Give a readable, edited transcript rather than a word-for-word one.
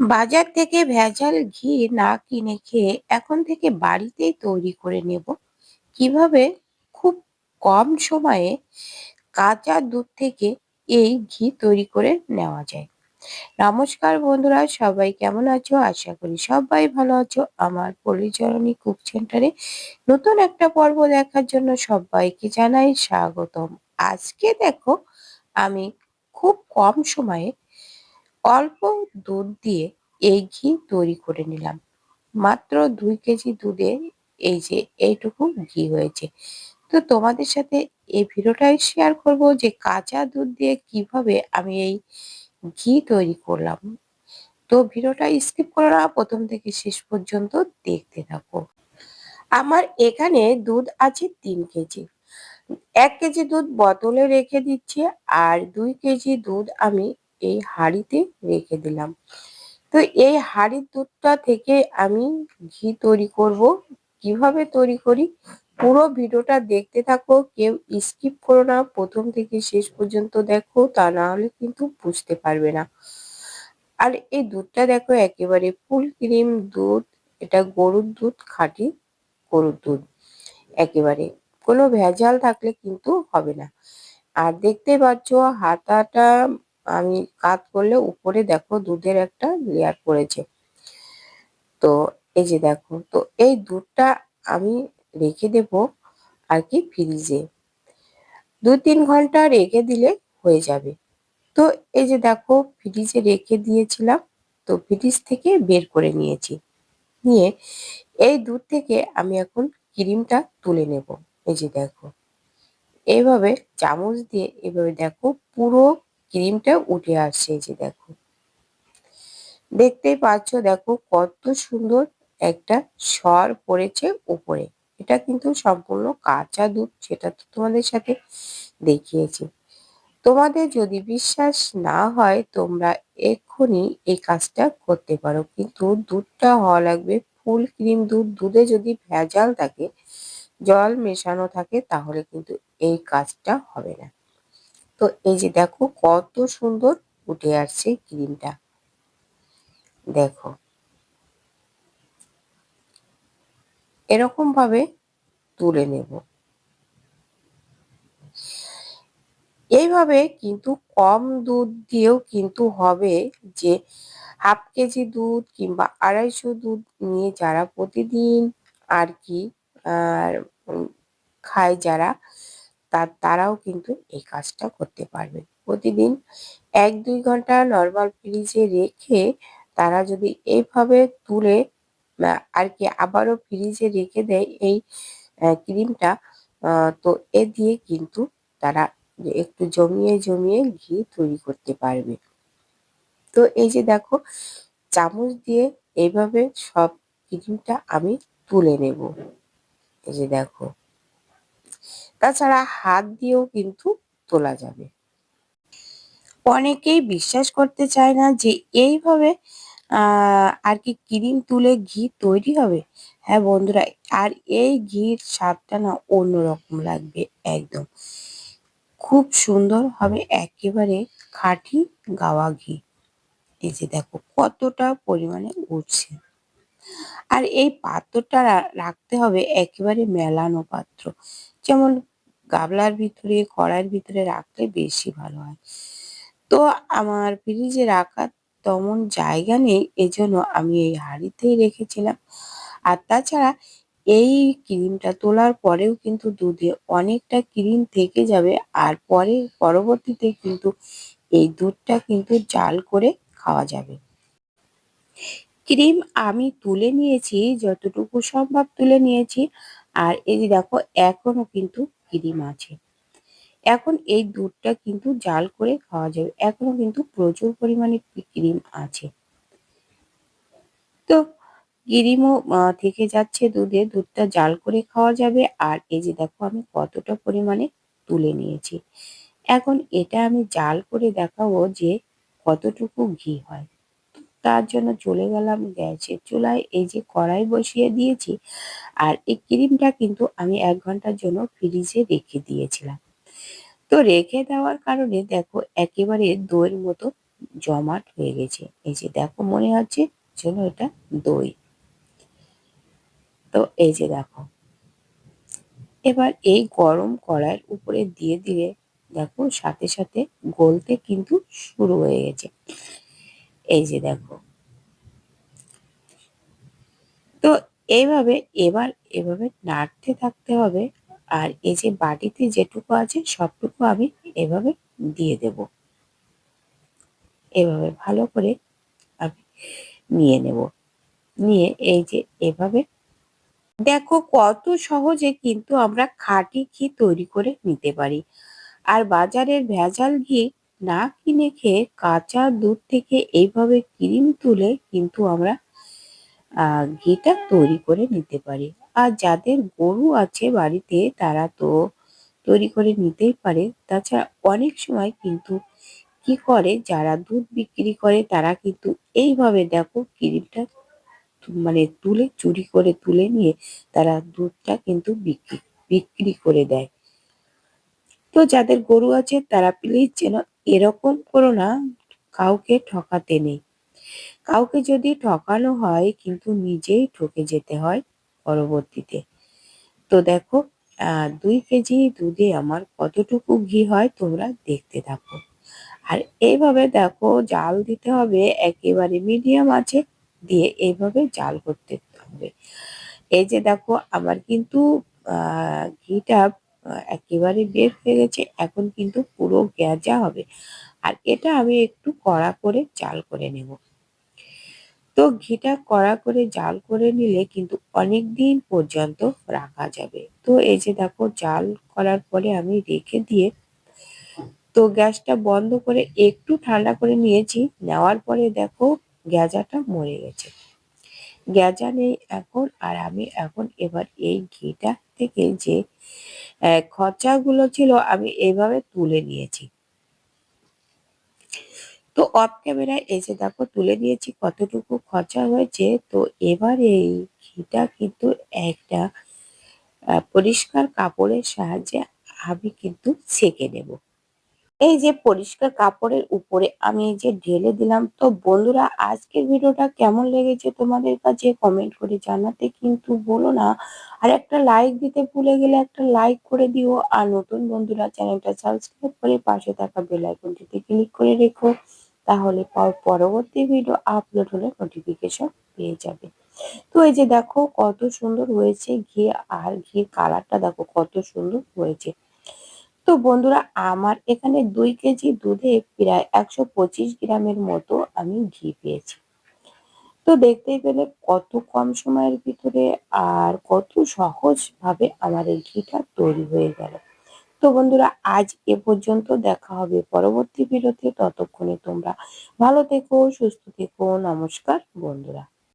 বাজার থেকে ভেজাল ঘি না কিনে খেয়ে এখন থেকে বাড়িতেই তৈরি করে নেব কিভাবে খুব কম সময়ে কাঁচা দুধ থেকে এই ঘি তৈরি করে নেওয়া যায়। নমস্কার বন্ধুরা, সবাই কেমন আছো? আশা করি সবাই ভালো আছো। আমার পরিচরণী কুক সেন্টারে নতুন একটা পর্ব দেখার জন্য সবাইকে জানাই স্বাগতম। আজকে দেখো, আমি খুব কম সময়ে অল্প দুধ দিয়ে এই ঘি তৈরি করে নিলাম। মাত্র 2 কেজি দুধে এই যে এইটুকু ঘি হয়েছে। তো তোমাদের সাথে এই ভিডিওটাই শেয়ার করব যে কাঁচা দুধ দিয়ে কিভাবে আমি এই ঘি তৈরি করলাম। তো ভিডিওটা স্কিপ করো না, প্রথম থেকে শেষ পর্যন্ত দেখতে থাকো। আমার এখানে দুধ আছে 3 কেজি। 1 কেজি দুধ বোতলে রেখে দিচ্ছি, আর 2 কেজি দুধ আমি এই হাঁড়িতে রেখে দিলাম। তো এই হাঁড়ির দুধটা থেকে আমি ঘি তৈরি করব। কিভাবে তৈরি করি পুরো ভিডিওটা দেখতে থাকো, কেউ স্কিপ করো না, প্রথম থেকে শেষ পর্যন্ত দেখো, তা না হলে কিন্তু বুঝতে পারবে না। আর এই দুধটা দেখো, একেবারে ফুল ক্রিম দুধ। এটা গরুর দুধ, খাঁটি গরুর দুধ একেবারে, কোনো ভেজাল থাকলে কিন্তু হবে না। আর দেখতে পাচ্ছ হাতাটা আমি কাত করলে উপরে দেখো দুধের একটা লেয়ার পড়েছে। তো এই যে দেখো, তো এই দুধটা আমি রেখে দেব আর কি ফ্রিজে। 2-3 ঘন্টা রেখে দিলে হয়ে যাবে। তো এই যে দেখো, ফ্রিজে রেখে দিয়েছিলাম, তো ফ্রিজ থেকে বের করে নিয়েছি। নিয়ে এই দুধ থেকে আমি এখন ক্রিমটা তুলে নেব। এই যে দেখো, এইভাবে চামচ দিয়ে এভাবে দেখো পুরো ক্রিমটা উঠে আসছে। এই যে দেখো, দেখতেই পাচ্ছ, দেখো কত সুন্দর একটা সর পড়েছে উপরে। এটা কিন্তু সম্পূর্ণ কাঁচা দুধ, সেটা তো তোমাদের সাথে দেখিয়েছি। তোমাদের যদি বিশ্বাস না হয় তোমরা এক্ষুনি এই কাজটা করতে পারো, কিন্তু দুধটা হওয়া লাগবে ফুল ক্রিম দুধ। দুধে যদি ভেজাল থাকে, জল মেশানো থাকে, তাহলে কিন্তু এই কাজটা হবে না। তো এই যে দেখো কত সুন্দর উঠে আসছে ক্রিমটা, দেখো এরকম ভাবে তুলে নেব। এইভাবে কিন্তু কম দুধ দিয়েও কিন্তু হবে যে 1/2 কেজি দুধ কিংবা 250 দুধ নিয়ে যারা প্রতিদিন আর কি আর খায় যারা, তারাও কিন্তু এই কাজটা করতে পারবে। প্রতিদিন 1-2 ঘন্টা নর্মাল ফ্রিজে রেখে তারা যদি এইভাবে তুলে আর কি আবারও ফ্রিজে রেখে দেয় এই ক্রিমটা, তো এ দিয়ে কিন্তু তারা একটু জমিয়ে জমিয়ে ঘি তৈরি করতে পারবে। তো এই যে দেখো, চামচ দিয়ে এইভাবে সব ক্রিমটা আমি তুলে নেব। এই যে দেখো, তাছাড়া হাত দিয়েও কিন্তু তোলা যাবে। অনেকেই বিশ্বাস করতে চায় না যে এইভাবে আর কি ক্রিম তুলে ঘি তৈরি হবে। হ্যাঁ বন্ধুরা, আর এই ঘির স্বাদটা না অন্যরকম লাগবে একদম। খুব সুন্দর হবে, একেবারে খাঁটি গাওয়া ঘি। এই যে দেখো কতটা পরিমাণে উঠছে। আর এই পাত্রটা রাখতে হবে একেবারে মেলানো পাত্র, যেমন গামলার ভিতরে, কড়াইয়ের ভিতরে রাখলে বেশি ভালো হয়। তো আমার ফ্রিজে রাখার তেমন জায়গা নেই, এজন্য আমি এই হাঁড়িতেই রেখেছিলাম। আর তাছাড়া এই ক্রিমটা তোলার পরেও কিন্তু দুধে অনেকটা ক্রিম থেকে যাবে, আর পরবর্তীতে কিন্তু এই দুধটা কিন্তু জাল করে খাওয়া যাবে। ক্রিম আমি তুলে নিয়েছি, যতটুকু সম্ভব তুলে নিয়েছি। আর এই যে দেখো, এখনো কিন্তু ক্রিম আছে। এখন এই দুধটা কিন্তু জাল করে খাওয়া যাবে, এখনো কিন্তু প্রচুর পরিমাণে ক্রিম আছে। তো ক্রিমও থেকে যাচ্ছে দুধে, দুধটা জাল করে খাওয়া যাবে। আর এই যে দেখো, আমি কতটা পরিমাণে তুলে নিয়েছি। এখন এটা আমি জাল করে দেখাবো যে কতটুকু ঘি হয়। তার জন্য চলে গেলাম গ্যাসের চুলায়, এই যে কড়াই বসিয়ে দিয়েছি। আর এই ক্রিমটা কিন্তু আমি 1 ঘন্টার জন্য ফ্রিজে রেখে দিয়েছিলাম। তো রেখে দেওয়ার কারণে দেখো একেবারে দইয়ের মতো জমাট হয়ে গেছে। এই যে দেখো মনে হচ্ছে যেন এটা দই। তো এই যে দেখো, এবার এই গরম কড়াইয়ের উপরে দিয়ে দিলে দেখো সাথে সাথে গলতে কিন্তু শুরু হয়ে গেছে। এই যে দেখো, তো এইভাবে এবার এভাবে নাড়তে থাকতে হবে। আর এই যে বাটিতে যেটুকু আছে সবটুকু আমি এভাবে দিয়ে দেব। এভাবে ভালো করে আমি নিয়ে নেব। নিয়ে এই যে এভাবে দেখো কত সহজে কিন্তু আমরা খাঁটি ঘি তৈরি করে নিতে পারি। আর বাজারের ভেজাল ঘি না কিনে খেয়ে কাঁচা দুধ থেকে এইভাবে ক্রিম তুলে কিন্তু আমরা ঘিটা তৈরি করে নিতে পারি। আর যাদের গরু আছে বাড়িতে তারা তো তৈরি করে নিতেই পারে। তাছাড়া অনেক সময় কিন্তু কি করে যারা দুধ বিক্রি করে তারা কিন্তু এইভাবে দেখো ক্রিমটা মানে তুলে চুরি করে তুলে নিয়ে তারা দুধটা কিন্তু বিক্রি করে দেয়। তো যাদের গরু আছে তারা প্লিজ যেন এরকম করো না, কাউকে ঠকাতে নেই। কাউকে যদি ঠকানো হয় কিন্তু নিজেই ঠকে যেতে হয় পরবর্তীতে। তো দেখো ২ কেজি দুধে আমার কতটুকু ঘি হয় তোমরা দেখতে থাকো। আর এইভাবে দেখো জাল দিতে হবে একেবারে মিডিয়াম আঁচে দিয়ে এইভাবে জাল করতে হবে। এই যে দেখো আমার কিন্তু ঘিটা একেবারে বের হয়ে গেছে। এখন কিন্তু পুরো গেজা হবে। আর এটা আমি একটু কড়া করে জাল করে নেব। তো ঘিটা কড়া করে জাল করে নিলে কিন্তু অনেকদিন পর্যন্ত রাখা যাবে। তো এই যে দেখো জাল করার পরে আমি রেখে দিয়ে তো গ্যাসটা বন্ধ করে একটু ঠান্ডা করে নিয়েছি। নেওয়ার পরে দেখো গেজাটা মরে গেছে। গেজা নেই এখন। আর আমি এখন এবার এই ঘিটা থেকে যে খচাগুলো ছিল আমি এভাবে তুলে নিয়েছি। তো অফ ক্যামেরায় এই যে দেখো তুলে নিয়েছি কতটুকু খরচা হয়েছে। তো এবার এই ঘিটা কিন্তু একটা পরিষ্কার কাপড়ের সাহায্যে আমি কিন্তু ছেঁকে নেব। এই যে পরিষ্কার কাপড়ের উপরে আমি এই যে ঢেলে দিলাম। তো বন্ধুরা আজকের ভিডিওটা কেমন লেগেছে তোমাদের কাছে কমেন্ট করে জানাতে কিন্তু ভুলো না। আর একটা লাইক দিতে ভুলে গেলে একটা লাইক করে দিও। আর নতুন বন্ধুরা চ্যানেলটা সাবস্ক্রাইব করে পাশে থাকা বেল আইকনটিতে ক্লিক করে রেখো। তাহলে পরবর্তী ভিডিও আপলোড হলে নোটিফিকেশন পেয়ে যাবে। তো এই যে দেখো কত সুন্দর হয়েছে ঘি। আর ঘির কালারটা দেখো কত সুন্দর হয়েছে। তো বন্ধুরা আমার এখানে ২ কেজি দুধে প্রায় ১২৫ গ্রামের মতো আমি ঘি পেয়েছি। তো দেখতেই পেলে কত কম সময়ের ভিতরে আর কত সহজভাবে আমার এই ঘিটা তৈরি হয়ে গেল। তো বন্ধুরা আজ এ পর্যন্ত। দেখা হবে পরবর্তী ভিডিওতে। ততক্ষণে তোমরা ভালো থেকো, সুস্থ থেকো। নমস্কার বন্ধুরা।